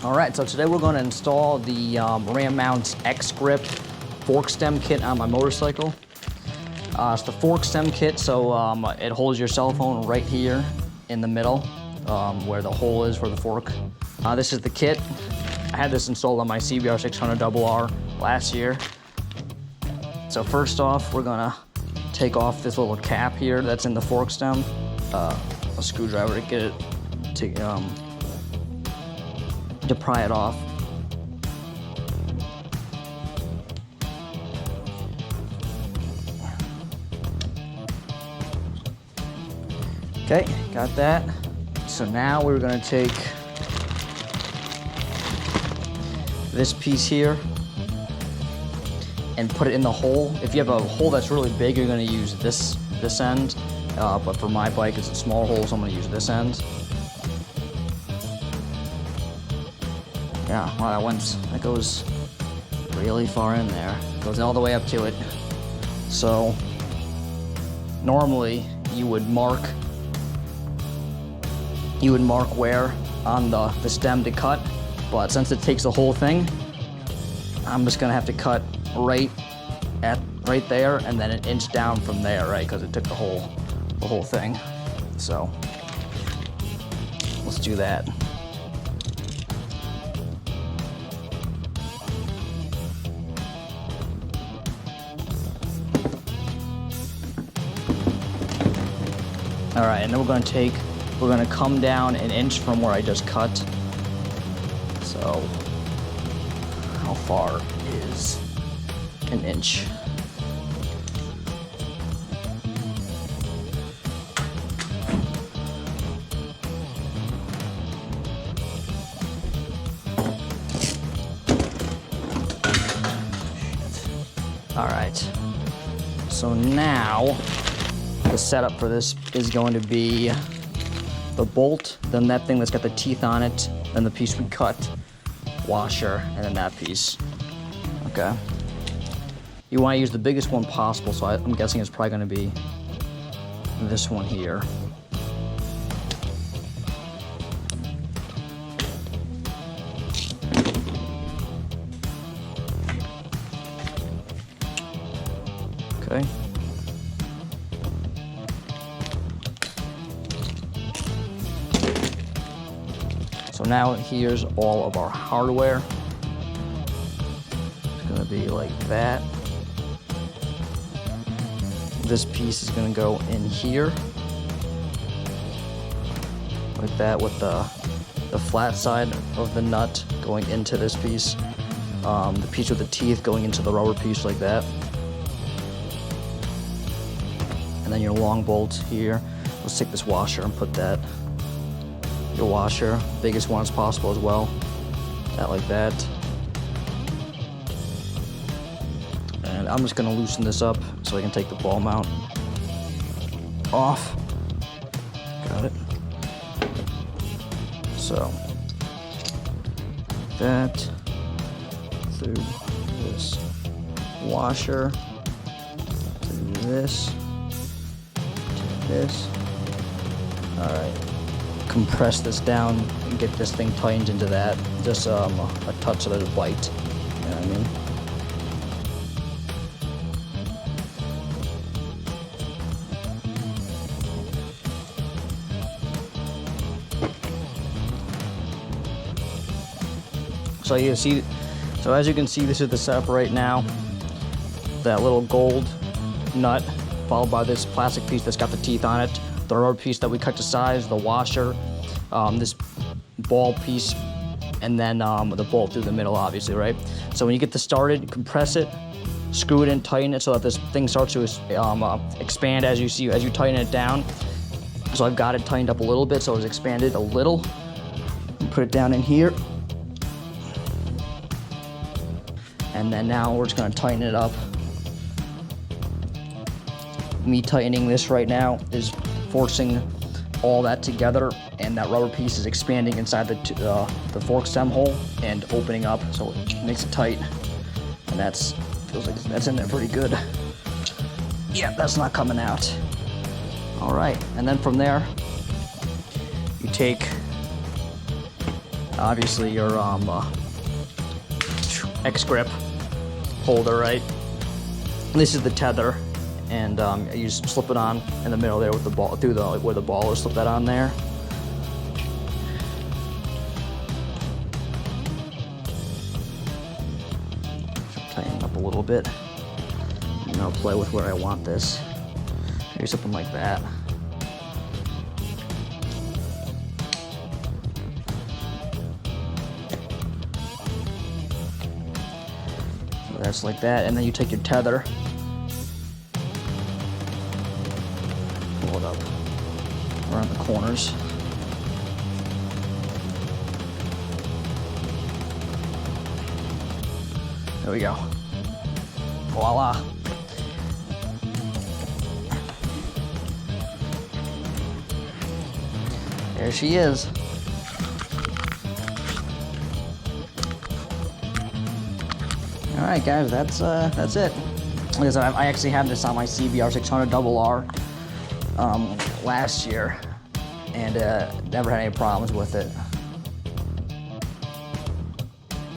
All right, so today we're going to install the Ram Mounts X-Grip fork stem kit on my motorcycle. It's the fork stem kit, so it holds your cell phone right here in the middle where the hole is for the fork. This is the kit. I had this installed on my CBR 600RR last year. So first off, we're gonna take off this little cap here that's in the fork stem. A screwdriver to get it to pry it off. Okay, got that. So now we're gonna take this piece here and put it in the hole. If you have a hole that's really big, you're gonna use this end. But for my bike, it's a small hole, so I'm gonna use this end. Yeah, wow, that goes really far in there. It goes all the way up to it. So normally you would mark where on the stem to cut, but since it takes the whole thing, I'm just gonna have to cut right there and then an inch down from there, right? Because it took the whole thing. So let's do that. All right, and then we're gonna come down an inch from where I just cut. So how far is an inch? All right, so now the setup for this is going to be the bolt, then that thing that's got the teeth on it, then the piece we cut, washer, and then that piece. Okay. You want to use the biggest one possible, so I'm guessing it's probably going to be this one here. Okay. So now here's all of our hardware. It's gonna be like that. This piece is gonna go in here, like that, with the flat side of the nut going into this piece. The piece with the teeth going into the rubber piece like that. And then your long bolt here. Let's take this washer and put that. Your washer, biggest one as possible as well. That like that. And I'm just gonna loosen this up so I can take the ball mount off. Got it. So that through this washer, through this, to this. All right. Compress this down and get this thing tightened into that. Just a touch of it bite. You know what I mean? So you see, so as you can see, this is the setup right now. That little gold nut, followed by this plastic piece that's got the teeth on it. The rubber piece that we cut to size, the washer, this ball piece, and then the bolt through the middle, obviously, right? So when you get this started, compress it, screw it in, tighten it so that this thing starts to expand as you tighten it down. So I've got it tightened up a little bit, so it's expanded a little. Put it down in here. And then now we're just gonna tighten it up. Me tightening this right now is forcing all that together, and that rubber piece is expanding inside the fork stem hole and opening up, so it makes it tight. And feels like that's in there pretty good. Yeah, that's not coming out. All right, and then from there, you take obviously your X grip holder, right? This is the tether, and you just slip it on in the middle there with the ball, through the where the ball is. Slip that on there. Tighten up a little bit. And I'll play with where I want this. Maybe something like that. So that's like that, and then you take your tether, pull it up around the corners. There we go. Voila. There she is. All right, guys, that's it. Like I said, I actually had this on my CBR 600 RR last year, and never had any problems with it.